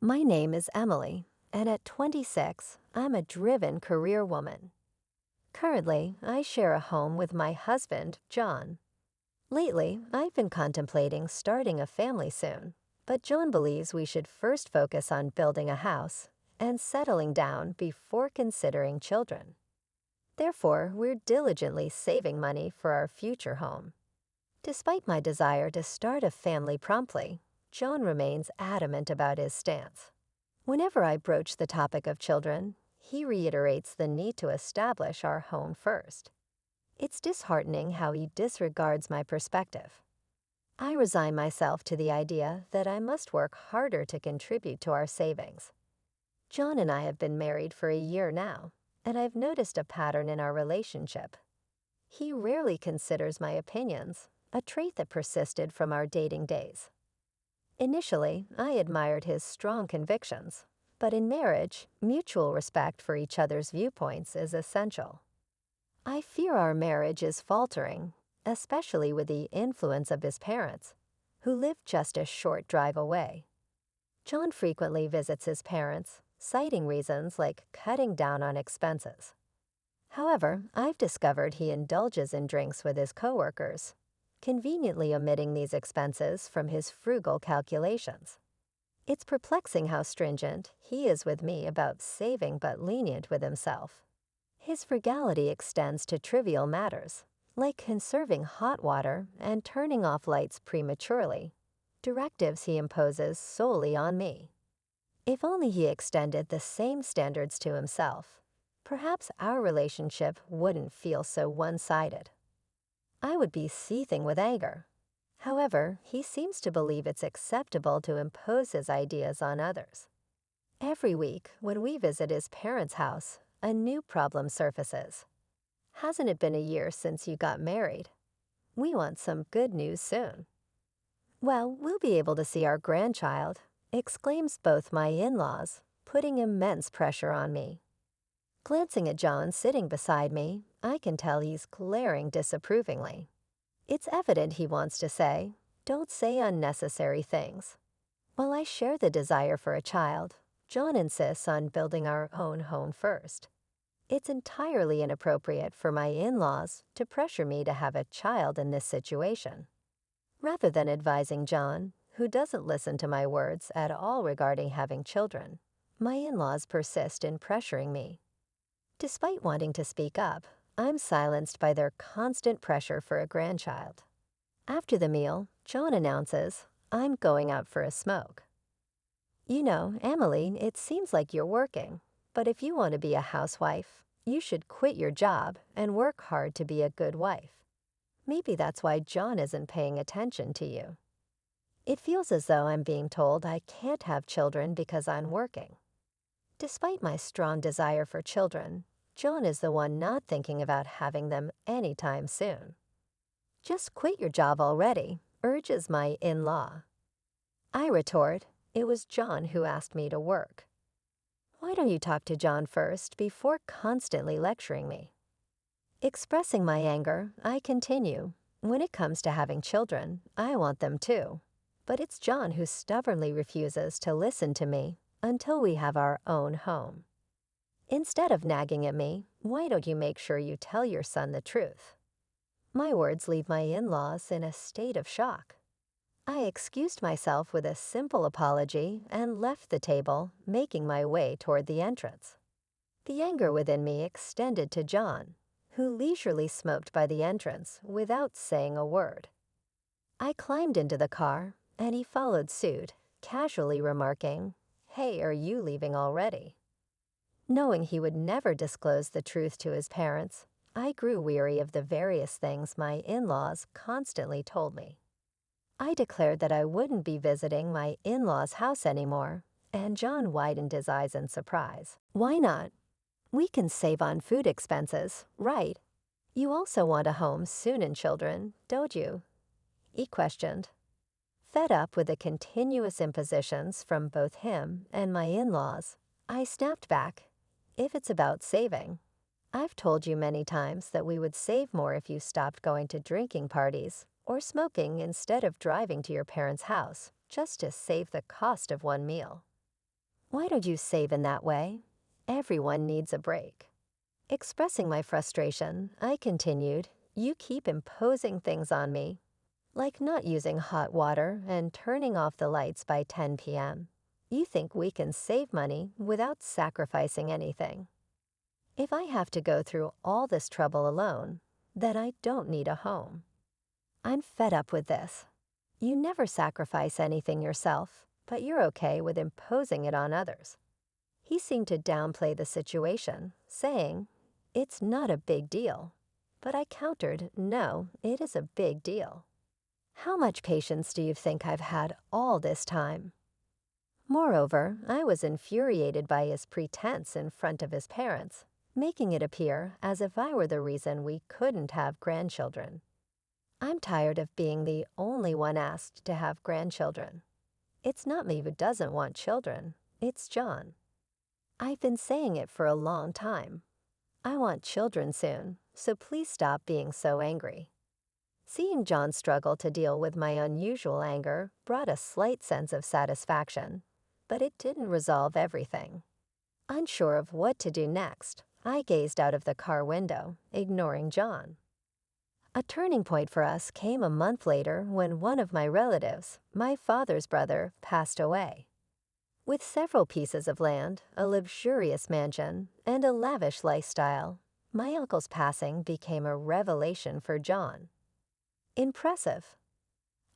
My name is Emily, and at 26, I'm a driven career woman. Currently, I share a home with my husband, John. Lately, I've been contemplating starting a family soon, but John believes we should first focus on building a house and settling down before considering children. Therefore, we're diligently saving money for our future home. Despite my desire to start a family promptly, John remains adamant about his stance. Whenever I broach the topic of children, he reiterates the need to establish our home first. It's disheartening how he disregards my perspective. I resign myself to the idea that I must work harder to contribute to our savings. John and I have been married for a year now, and I've noticed a pattern in our relationship. He rarely considers my opinions, a trait that persisted from our dating days. Initially, I admired his strong convictions, but in marriage, mutual respect for each other's viewpoints is essential. I fear our marriage is faltering, especially with the influence of his parents, who live just a short drive away. John frequently visits his parents, citing reasons like cutting down on expenses. However, I've discovered he indulges in drinks with his coworkers, conveniently omitting these expenses from his frugal calculations. It's perplexing how stringent he is with me about saving but lenient with himself. His frugality extends to trivial matters, like conserving hot water and turning off lights prematurely, directives he imposes solely on me. If only he extended the same standards to himself, perhaps our relationship wouldn't feel so one-sided. I would be seething with anger. However, he seems to believe it's acceptable to impose his ideas on others. Every week, when we visit his parents' house, a new problem surfaces. Hasn't it been a year since you got married? We want some good news soon. Well, we'll be able to see our grandchild, exclaims both my in-laws, putting immense pressure on me. Glancing at John sitting beside me, I can tell he's glaring disapprovingly. It's evident he wants to say, "Don't say unnecessary things." While I share the desire for a child, John insists on building our own home first. It's entirely inappropriate for my in-laws to pressure me to have a child in this situation. Rather than advising John, who doesn't listen to my words at all regarding having children, my in-laws persist in pressuring me. Despite wanting to speak up, I'm silenced by their constant pressure for a grandchild. After the meal, John announces, "I'm going out for a smoke." "You know, Emily, it seems like you're working, but if you want to be a housewife, you should quit your job and work hard to be a good wife. Maybe that's why John isn't paying attention to you." It feels as though I'm being told I can't have children because I'm working. Despite my strong desire for children, John is the one not thinking about having them anytime soon. "Just quit your job already," urges my in-law. I retort, "It was John who asked me to work." "Why don't you talk to John first before constantly lecturing me?" Expressing my anger, I continue, "When it comes to having children, I want them too. But it's John who stubbornly refuses to listen to me until we have our own home. Instead of nagging at me, why don't you make sure you tell your son the truth?" My words leave my in-laws in a state of shock. I excused myself with a simple apology and left the table, making my way toward the entrance. The anger within me extended to John, who leisurely smoked by the entrance without saying a word. I climbed into the car, and he followed suit, casually remarking, "Hey, are you leaving already?" Knowing he would never disclose the truth to his parents, I grew weary of the various things my in-laws constantly told me. I declared that I wouldn't be visiting my in-laws' house anymore, and John widened his eyes in surprise. "Why not? We can save on food expenses, right? You also want a home soon and children, don't you?" he questioned. Fed up with the continuous impositions from both him and my in-laws, I snapped back, "If it's about saving, I've told you many times that we would save more if you stopped going to drinking parties or smoking instead of driving to your parents' house just to save the cost of one meal." Why don't you save in that way? Everyone needs a break. Expressing my frustration, I continued, you keep imposing things on me, like not using hot water and turning off the lights by 10 p.m. You think we can save money without sacrificing anything. If I have to go through all this trouble alone, then I don't need a home. I'm fed up with this. You never sacrifice anything yourself, but you're okay with imposing it on others. He seemed to downplay the situation, saying, it's not a big deal. But I countered, no, it is a big deal. How much patience do you think I've had all this time? Moreover, I was infuriated by his pretense in front of his parents, making it appear as if I were the reason we couldn't have grandchildren. I'm tired of being the only one asked to have grandchildren. It's not me who doesn't want children, it's John. I've been saying it for a long time. I want children soon, so please stop being so angry. Seeing John struggle to deal with my unusual anger brought a slight sense of satisfaction, but it didn't resolve everything. Unsure of what to do next, I gazed out of the car window, ignoring John. A turning point for us came a month later when one of my relatives, my father's brother, passed away. With several pieces of land, a luxurious mansion, and a lavish lifestyle, my uncle's passing became a revelation for John. Impressive.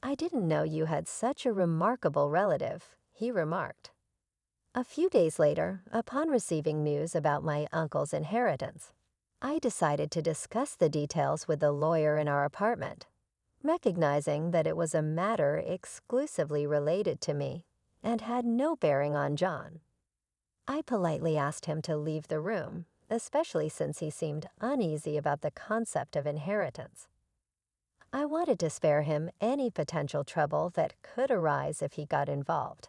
I didn't know you had such a remarkable relative, he remarked. A few days later, upon receiving news about my uncle's inheritance, I decided to discuss the details with the lawyer in our apartment, recognizing that it was a matter exclusively related to me and had no bearing on John. I politely asked him to leave the room, especially since he seemed uneasy about the concept of inheritance. I wanted to spare him any potential trouble that could arise if he got involved.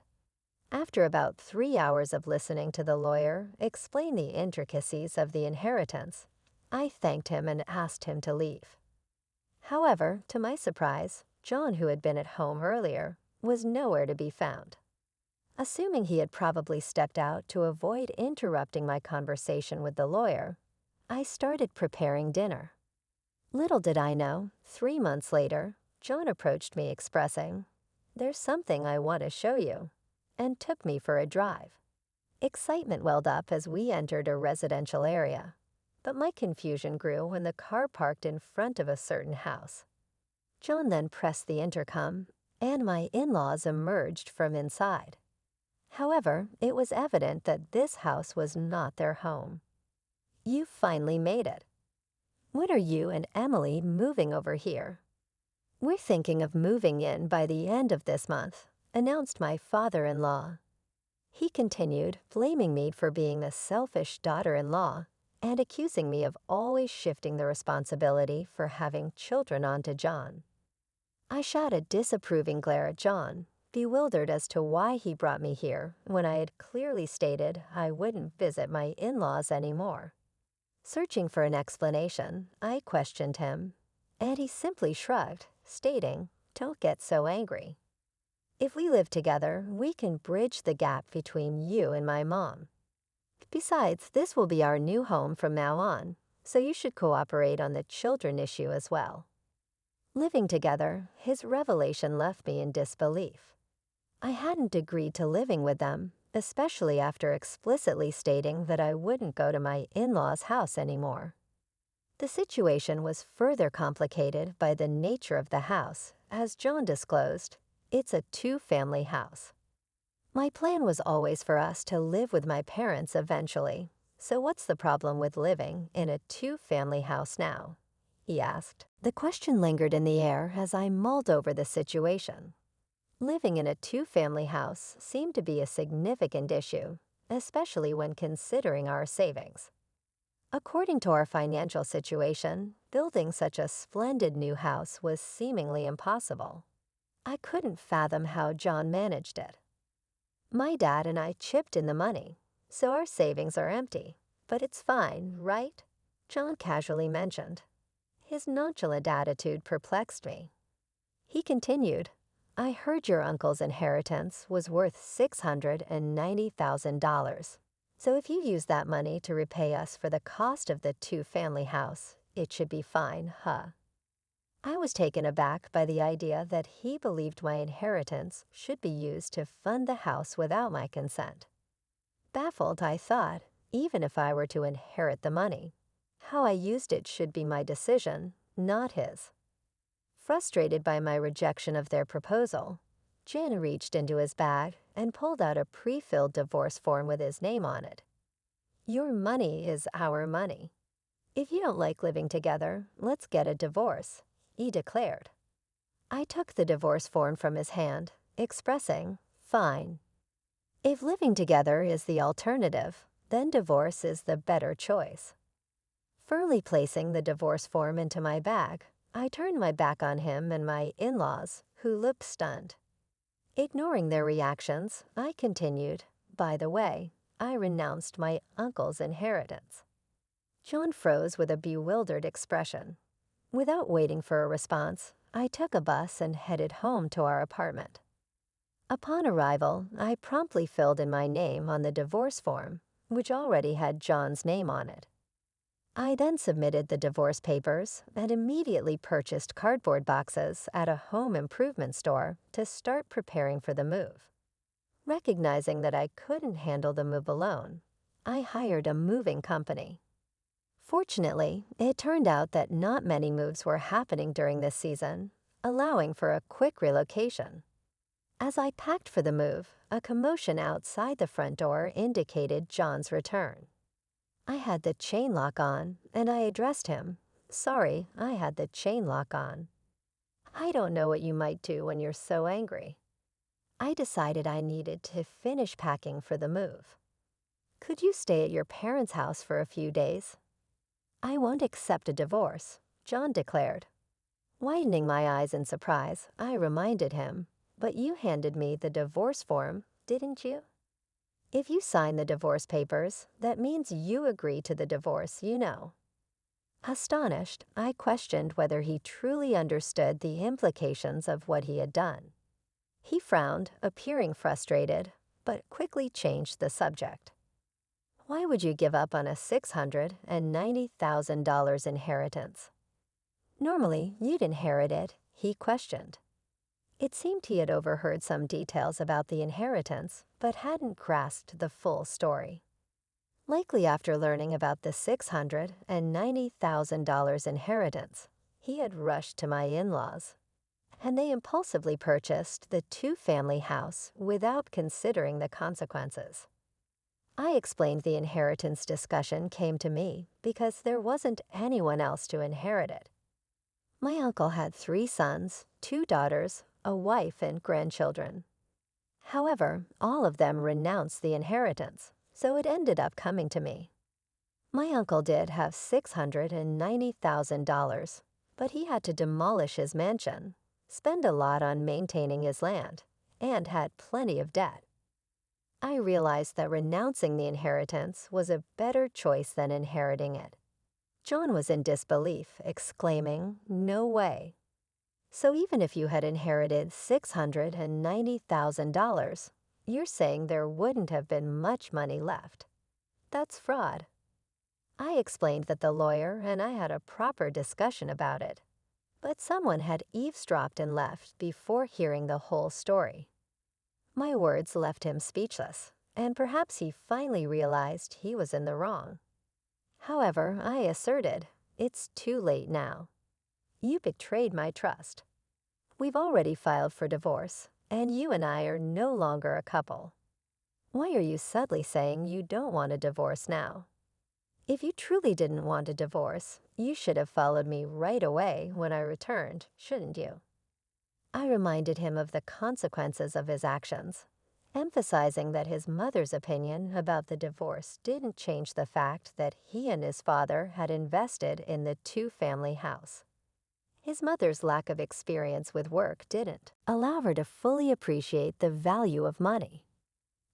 After about 3 hours of listening to the lawyer explain the intricacies of the inheritance, I thanked him and asked him to leave. However, to my surprise, John, who had been at home earlier, was nowhere to be found. Assuming he had probably stepped out to avoid interrupting my conversation with the lawyer, I started preparing dinner. Little did I know, 3 months later, John approached me expressing, "There's something I want to show you," and took me for a drive. Excitement welled up as we entered a residential area, but my confusion grew when the car parked in front of a certain house. John then pressed the intercom, and my in-laws emerged from inside. However, it was evident that this house was not their home. "You finally made it. When are you and Emily moving over here?" "We're thinking of moving in by the end of this month," announced my father-in-law. He continued, blaming me for being the selfish daughter-in-law and accusing me of always shifting the responsibility for having children onto John. I shot a disapproving glare at John, bewildered as to why he brought me here when I had clearly stated I wouldn't visit my in-laws anymore. Searching for an explanation, I questioned him, and he simply shrugged, stating, "Don't get so angry. If we live together, we can bridge the gap between you and my mom. Besides, this will be our new home from now on, so you should cooperate on the children issue as well." Living together, his revelation left me in disbelief. I hadn't agreed to living with them, especially after explicitly stating that I wouldn't go to my in-laws' house anymore. The situation was further complicated by the nature of the house. As John disclosed, it's a 2-family house. My plan was always for us to live with my parents eventually, so what's the problem with living in a 2-family house now? He asked. The question lingered in the air as I mulled over the situation. Living in a 2-family house seemed to be a significant issue, especially when considering our savings. According to our financial situation, building such a splendid new house was seemingly impossible. I couldn't fathom how John managed it. My dad and I chipped in the money, so our savings are empty, but it's fine, right? John casually mentioned. His nonchalant attitude perplexed me. He continued, I heard your uncle's inheritance was worth $690,000. So if you use that money to repay us for the cost of the two-family house, it should be fine, huh? I was taken aback by the idea that he believed my inheritance should be used to fund the house without my consent. Baffled, I thought, even if I were to inherit the money, how I used it should be my decision, not his. Frustrated by my rejection of their proposal, Jan reached into his bag and pulled out a pre-filled divorce form with his name on it. Your money is our money. If you don't like living together, let's get a divorce, he declared. I took the divorce form from his hand, expressing, fine. If living together is the alternative, then divorce is the better choice. Firmly placing the divorce form into my bag, I turned my back on him and my in-laws, who looked stunned. Ignoring their reactions, I continued, by the way, I renounced my uncle's inheritance. John froze with a bewildered expression. Without waiting for a response, I took a bus and headed home to our apartment. Upon arrival, I promptly filled in my name on the divorce form, which already had John's name on it. I then submitted the divorce papers and immediately purchased cardboard boxes at a home improvement store to start preparing for the move. Recognizing that I couldn't handle the move alone, I hired a moving company. Fortunately, it turned out that not many moves were happening during this season, allowing for a quick relocation. As I packed for the move, a commotion outside the front door indicated John's return. I had the chain lock on, and I addressed him. Sorry, I had the chain lock on. I don't know what you might do when you're so angry. I decided I needed to finish packing for the move. Could you stay at your parents' house for a few days? I won't accept a divorce, John declared. Widening my eyes in surprise, I reminded him, but you handed me the divorce form, didn't you? If you sign the divorce papers, that means you agree to the divorce, you know. Astonished, I questioned whether he truly understood the implications of what he had done. He frowned, appearing frustrated, but quickly changed the subject. Why would you give up on a $690,000 inheritance? Normally, you'd inherit it, he questioned. It seemed he had overheard some details about the inheritance, but hadn't grasped the full story. Likely after learning about the $690,000 inheritance, he had rushed to my in-laws, and they impulsively purchased the two-family house without considering the consequences. I explained the inheritance discussion came to me because there wasn't anyone else to inherit it. My uncle had 3 sons, 2 daughters, a wife, and grandchildren. However, all of them renounced the inheritance, so it ended up coming to me. My uncle did have $690,000, but he had to demolish his mansion, spend a lot on maintaining his land, and had plenty of debt. I realized that renouncing the inheritance was a better choice than inheriting it. John was in disbelief, exclaiming, "No way." So even if you had inherited $690,000, you're saying there wouldn't have been much money left. That's fraud. I explained that the lawyer and I had a proper discussion about it, but someone had eavesdropped and left before hearing the whole story. My words left him speechless, and perhaps he finally realized he was in the wrong. However, I asserted, it's too late now. You betrayed my trust. We've already filed for divorce, and you and I are no longer a couple. Why are you suddenly saying you don't want a divorce now? If you truly didn't want a divorce, you should have followed me right away when I returned, shouldn't you? I reminded him of the consequences of his actions, emphasizing that his mother's opinion about the divorce didn't change the fact that he and his father had invested in the two-family house. His mother's lack of experience with work didn't allow her to fully appreciate the value of money.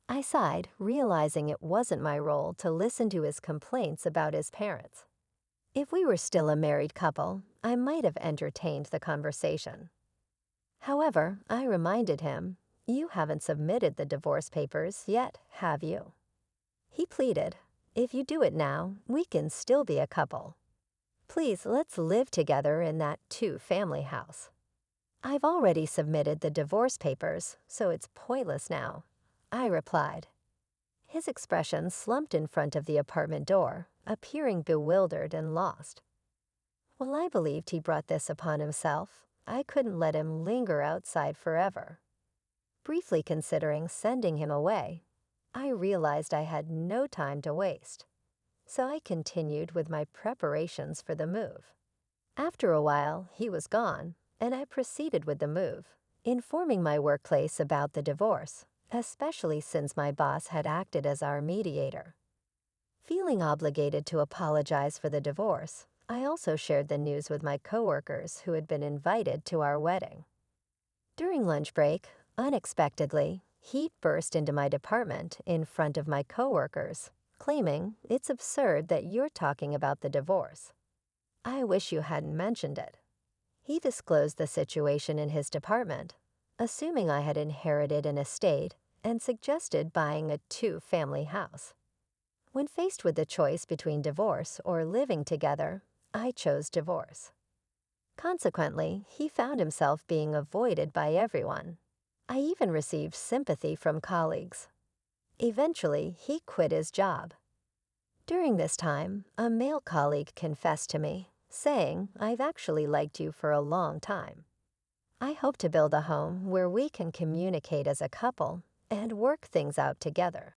I sighed, realizing it wasn't my role to listen to his complaints about his parents. If we were still a married couple, I might have entertained the conversation. However, I reminded him, "You haven't submitted the divorce papers yet, have you?" He pleaded, "If you do it now, we can still be a couple. Please, let's live together in that two-family house." "I've already submitted the divorce papers, so it's pointless now," I replied. His expression slumped in front of the apartment door, appearing bewildered and lost. While I believed he brought this upon himself, I couldn't let him linger outside forever. Briefly considering sending him away, I realized I had no time to waste, so I continued with my preparations for the move. After a while, he was gone, and I proceeded with the move, informing my workplace about the divorce, especially since my boss had acted as our mediator. Feeling obligated to apologize for the divorce, I also shared the news with my coworkers who had been invited to our wedding. During lunch break, unexpectedly, heat burst into my department in front of my coworkers, claiming, "It's absurd that you're talking about the divorce. I wish you hadn't mentioned it." He disclosed the situation in his department, assuming I had inherited an estate, and suggested buying a two-family house. When faced with the choice between divorce or living together, I chose divorce. Consequently, he found himself being avoided by everyone. I even received sympathy from colleagues. Eventually, he quit his job. During this time, a male colleague confessed to me, saying, "I've actually liked you for a long time. I hope to build a home where we can communicate as a couple and work things out together."